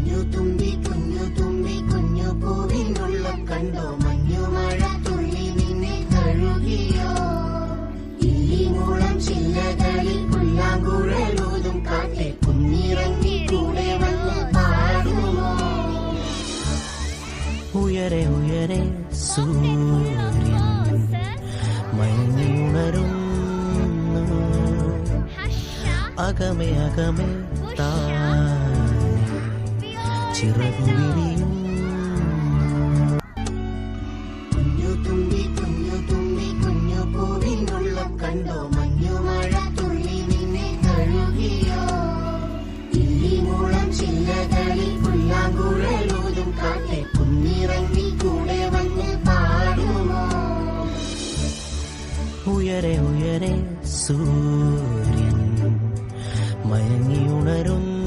കുഞ്ഞു തുമ്പി കുഞ്ഞു പൂവിനുള്ള കണ്ടോ മഞ്ഞുമഴ തുള്ളി നിന്നെ കഴുകിയോ ഇല്ലിമൂളം ചില്ലകളിൽ പുല്ലാങ്കുഴലൂതും കാറ്റെ കുഞ്ഞിറങ്ങി കൂടെ വന്ന് പാടുമോ ഉയരെ ഉയരെ സൂര്യൻ മയങ്ങിയുണരുന്നു അകമേ അകമേ ചിറകു വിരിയും കുഞ്ഞു തുമ്പി കുഞ്ഞു പൂവിനുള്ള കണ്ടോ മഞ്ഞുമഴ തുള്ളി നിന്നെ കഴുകിയോ ഇല്ലിമൂളം ചില്ലകളിൽ പുല്ലാങ്കുഴലൂതും കാറ്റെ കുഞ്ഞിറങ്ങി കൂടെ വന്ന് പാടുമോ ഉയരെ ഉയരെ സൂര്യൻ മയങ്ങിയുണരുന്നു